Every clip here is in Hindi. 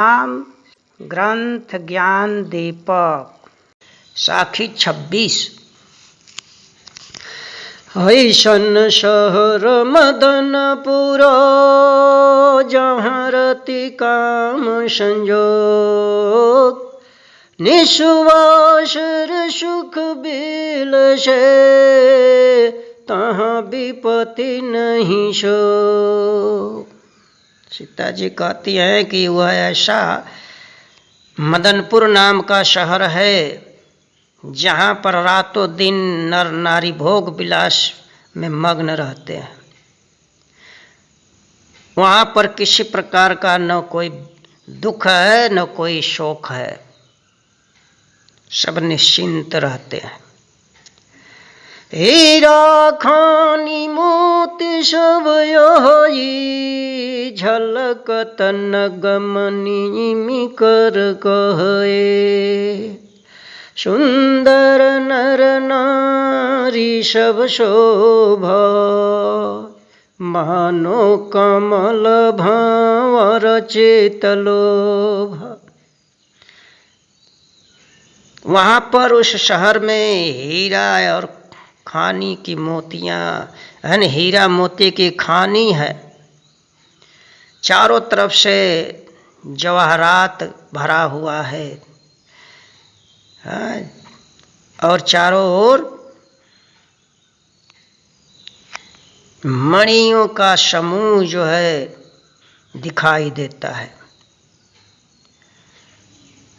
नाम ग्रंथ ज्ञान दीपक साखी 26। ऐसन शहर मदनपुर जहाँ रति काम संजोग निश्वासर सुख बिल से तहाँ विपत्ति नहीं शोक। सीता जी कहती हैं कि वह ऐसा मदनपुर नाम का शहर है जहाँ पर रातों दिन नर नारी भोग विलास में मग्न रहते हैं। वहाँ पर किसी प्रकार का न कोई दुख है न कोई शोक है, सब निश्चिंत रहते हैं। हीरा खानी मोती सब यही झलकत नगमनी कर कहे। सुंदर नर नारी सब शोभा मानो कमल भावर चेतलोभ। वहाँ पर उस शहर में हीरा और खानी की मोतियाँ यानी हीरा मोती की खानी है। चारों तरफ से जवाहरात भरा हुआ है और चारों ओर मणियों का समूह जो है दिखाई देता है।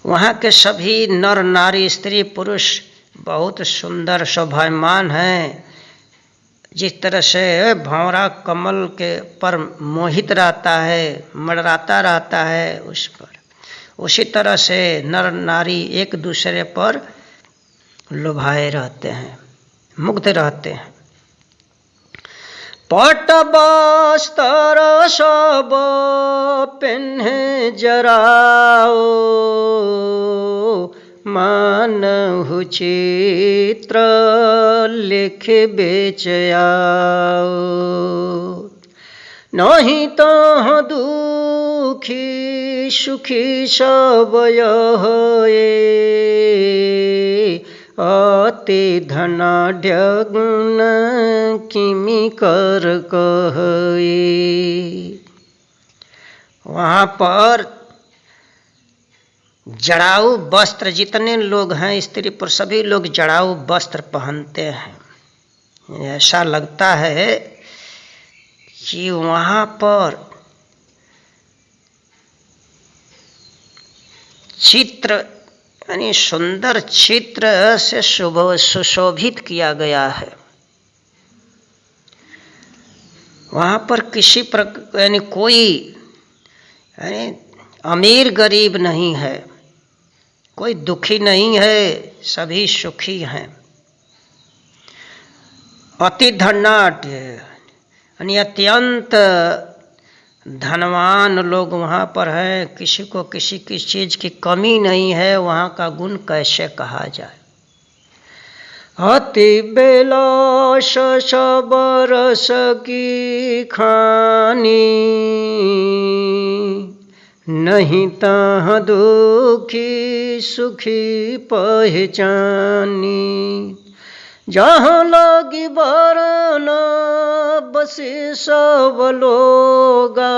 वहाँ के सभी नर नारी स्त्री पुरुष बहुत सुंदर शोभायमान हैं। जिस तरह से भंवरा कमल के पर मोहित रहता है, मंडराता रहता है उस पर, उसी तरह से नर नारी एक दूसरे पर लुभाए रहते हैं, मुग्ध रहते हैं। पट बस्तर सब पेन्हे जराओ मानहु चित्र लिख बेच आओ। नहीं तो दुखी सुखी सब ये अति धनाढ्य गुण किमि कर कहे। वहाँ पर जड़ाऊ वस्त्र, जितने लोग हैं स्त्री पुरुष सभी लोग जड़ाऊ वस्त्र पहनते हैं। ऐसा लगता है कि वहाँ पर चित्र यानी सुंदर चित्र से सुशोभित किया गया है। वहाँ पर किसी प्रकार यानी कोई यानी अमीर गरीब नहीं है, कोई दुखी नहीं है, सभी सुखी हैं। अति धनाढ्य यानी अत्यंत धनवान लोग वहाँ पर हैं। किसी को किसी की चीज़ की कमी नहीं है। वहाँ का गुण कैसे कहा जाए। अति बेलाश सब रस की खानी नहीं तहाँ दुखी सुखी पहचानी। जहाँ लगी बरन बसे सब लोगा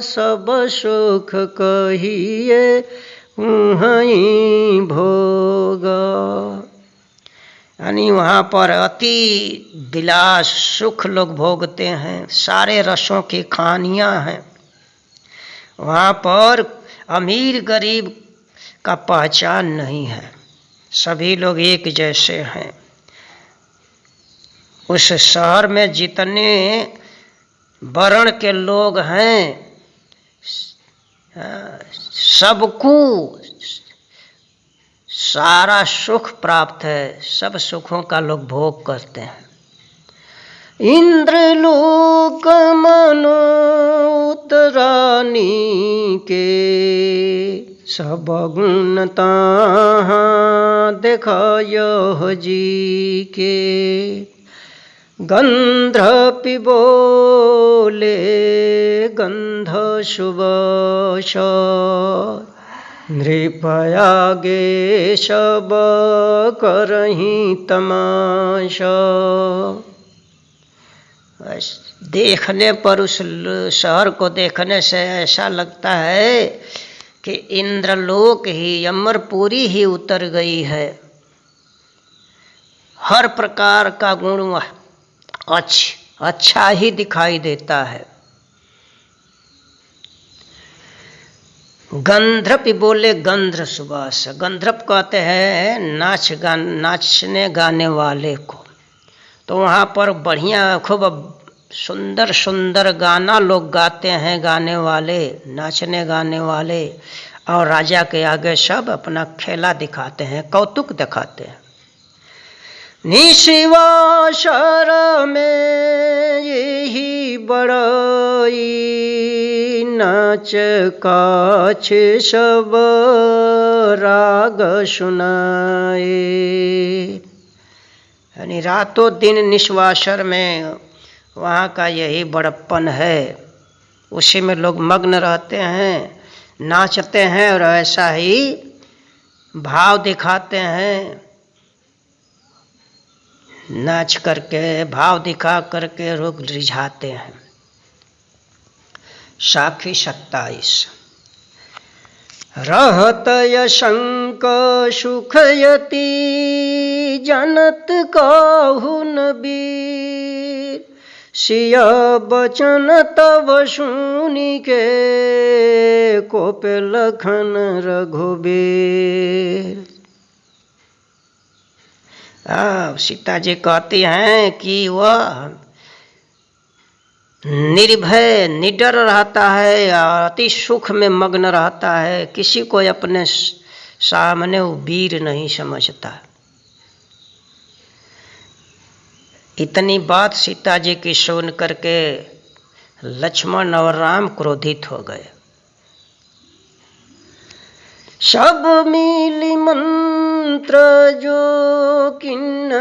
सब सुख कहिए वहीं भोगा। यानी वहाँ पर अति विलास सुख लोग भोगते हैं, सारे रसों की खानियाँ हैं। वहाँ पर अमीर गरीब का पहचान नहीं है, सभी लोग एक जैसे हैं। उस शहर में जितने वर्ण के लोग हैं सबको सारा सुख प्राप्त है, सब सुखों का लोग भोग करते हैं। इंद्रलोक मनोत रानी के सब गुण तहाँ देखायो जी के। गंध पिबोले गंध शुभ नृपयागे सब करही तमाशा। देखने पर उस शहर को देखने से ऐसा लगता है कि इंद्रलोक ही अमरपुरी ही उतर गई है। हर प्रकार का गुण अच्छा ही दिखाई देता है। गंधर्व बोले गंध्र सुबास। गंधर्व कहते हैं नाचने गाने वाले को। तो वहाँ पर बढ़िया खूब सुंदर सुंदर गाना लोग गाते हैं, गाने वाले, नाचने गाने वाले, और राजा के आगे सब अपना खेला दिखाते हैं, कौतुक दिखाते हैं। निशिवाशर में यही बड़ाई नाच काछ सब राग सुनाए। यानी रातों दिन निश्वासर में वहाँ का यही बड़प्पन है, उसी में लोग मग्न रहते हैं, नाचते हैं और ऐसा ही भाव दिखाते हैं। नाच करके भाव दिखा करके लोग रिझाते हैं। साखी 27। रहत यशंक सुखयति जनत काहुन बीर। सिय बचन तब सुनि के कोपे लखन रघुबीर। सीता जी कहती हैं कि वह निर्भय निडर रहता है और अति सुख में मग्न रहता है, किसी को अपने सामने वो वीर नहीं समझता। इतनी बात सीता जी की सुन करके लक्ष्मण और राम क्रोधित हो गए। सब मिली मंत्र जो किन्न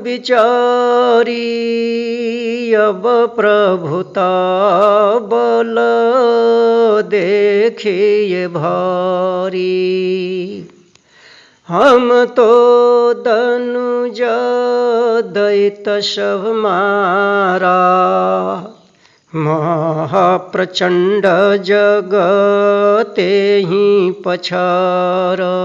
विचारी। अब प्रभुता बल देखिए भारी। हम तो दनुज दैत सब मारा। महाप्रचंड जगते ही पछारा।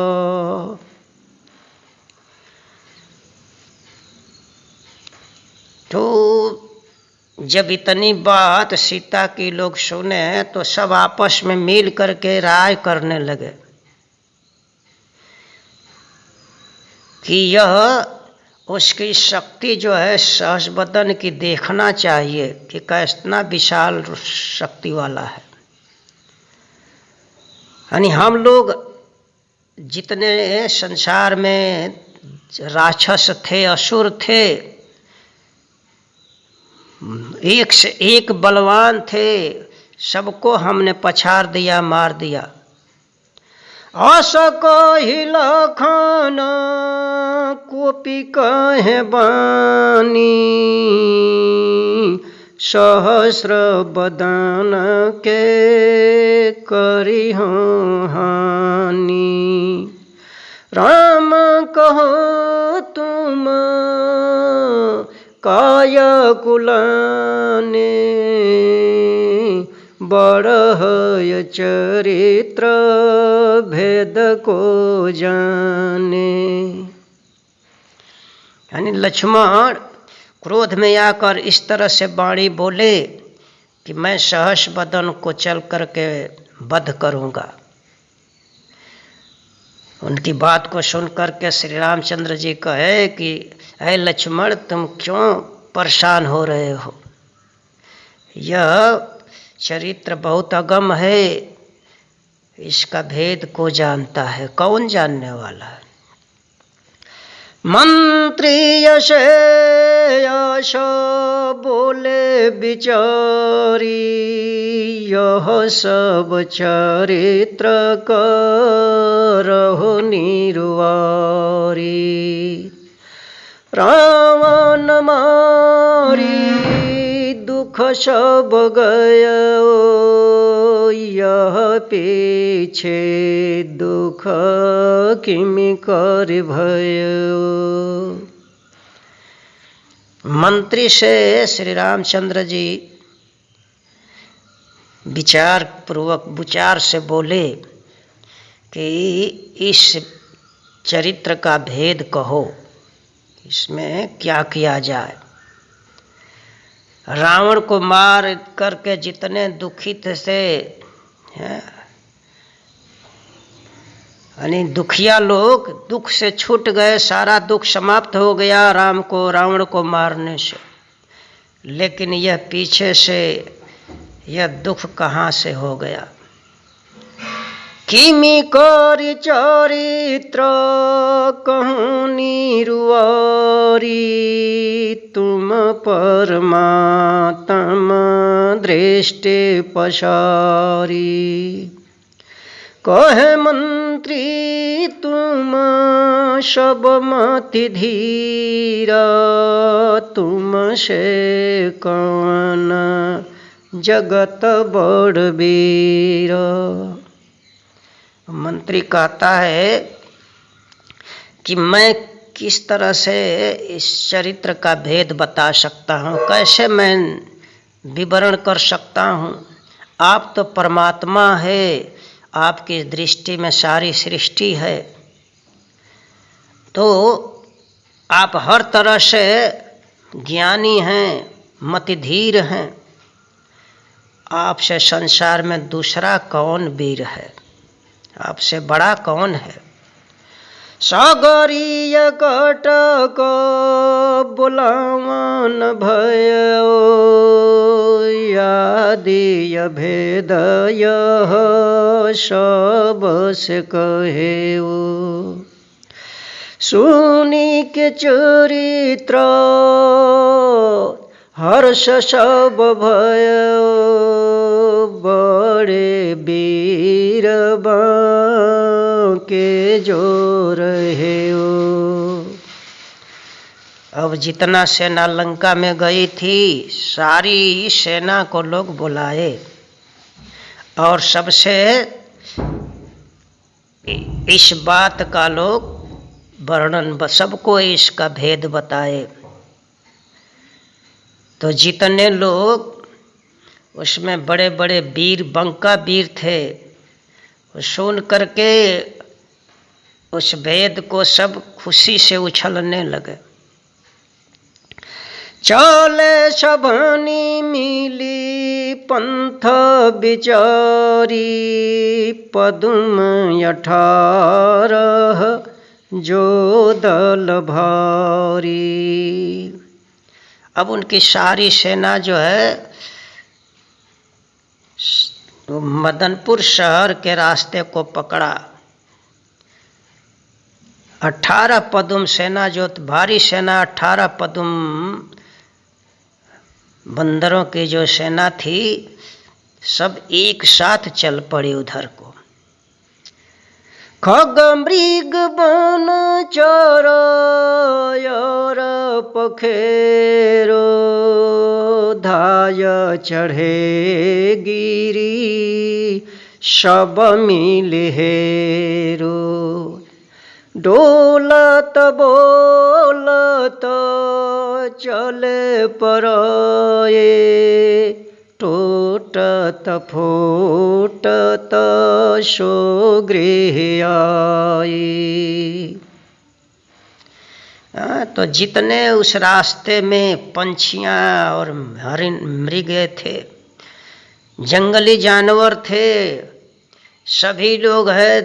तो जब इतनी बात सीता की लोग सुने तो सब आपस में मिल करके राय करने लगे कि यह उसकी शक्ति जो है सहस बदन की देखना चाहिए कि कितना विशाल शक्ति वाला है। यानी हम लोग जितने संसार में राक्षस थे, असुर थे, एक से एक बलवान थे, सबको हमने पछाड़ दिया, मार दिया। असक ही लखन कोपी कहे बानी। सहस्र बदन के करी हो हानि। राम कहो तुम काय कुलाने। बड़हय चरित्र भेद को जाने। यानी लक्ष्मण क्रोध में आकर इस तरह से वाणी बोले कि मैं सहस बदन को चल करके वध करूंगा। उनकी बात को सुन करके श्री रामचंद्र जी कहे कि ऐ लक्ष्मण, तुम क्यों परेशान हो रहे हो? यह चरित्र बहुत अगम है, इसका भेद को जानता है, कौन जानने वाला है? मंत्री यशे यश बोले बिचारी। यह सब चरित्र करहु निर्वारी। रावण मारी दुख दुख सब गयो, यह पीछे दुख किमि कर भयो। मंत्री से श्री रामचंद्र जी विचार पूर्वक विचार से बोले कि इस चरित्र का भेद कहो, इसमें क्या किया जाए। रावण को मार करके जितने दुखित से यानी दुखिया लोग दुख से छूट गए, सारा दुख समाप्त हो गया रावण को मारने से, लेकिन यह पीछे से यह दुख कहाँ से हो गया। किमि करि चरित्र कहूँ निरुआरी, तुम परमात्मा दृष्टि पसारी। कहे मंत्री तुम सब मति धीरा, तुम से कौन जगत बड़ वीर। मंत्री कहता है कि मैं किस तरह से इस चरित्र का भेद बता सकता हूँ, कैसे मैं विवरण कर सकता हूँ। आप तो परमात्मा है, आपकी दृष्टि में सारी सृष्टि है, तो आप हर तरह से ज्ञानी हैं, मतिधीर हैं। आपसे संसार में दूसरा कौन वीर है, आपसे बड़ा कौन है। सागरीय कटक बुलावन भयो, यादीय भेद यह सब से कहेऊ। सुनी के चरित्र हर्ष सब भयो, बड़े वीर के जो रहे हो। अब जितना सेना लंका में गई थी, सारी सेना को लोग बुलाए और सबसे इस बात का लोग वर्णन, सबको इसका भेद बताए। तो जितने लोग उसमें बड़े बड़े वीर, बंका वीर थे, सुन करके उस भेद को सब खुशी से उछलने लगे। चले सबनी मिली पंथ बिचारी, पदुम 18 जो दल भारी। अब उनकी सारी सेना जो है मदनपुर शहर के रास्ते को पकड़ा। 18 पदुम सेना, जो भारी सेना 18 पदुम बंदरों की जो सेना थी, सब एक साथ चल पड़ी उधर को। खग मृग बन चर पखेरो, धाय चढ़े गिरी सब मिल हेरो। डोलत बोलत चले पराए, टूटत फूटत सो गृह आए। तो जितने उस रास्ते में पंछियाँ और हरिण मृग थे, जंगली जानवर थे, सभी लोग है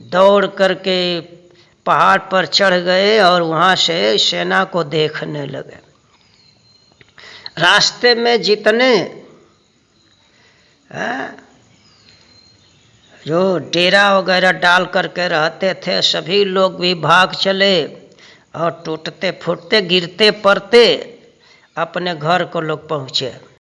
दौड़ करके पहाड़ पर चढ़ गए और वहाँ से सेना को देखने लगे। रास्ते में जितने जो डेरा वगैरह डाल करके रहते थे, सभी लोग भी भाग चले और टूटते फूटते गिरते पड़ते अपने घर को लोग पहुँचे।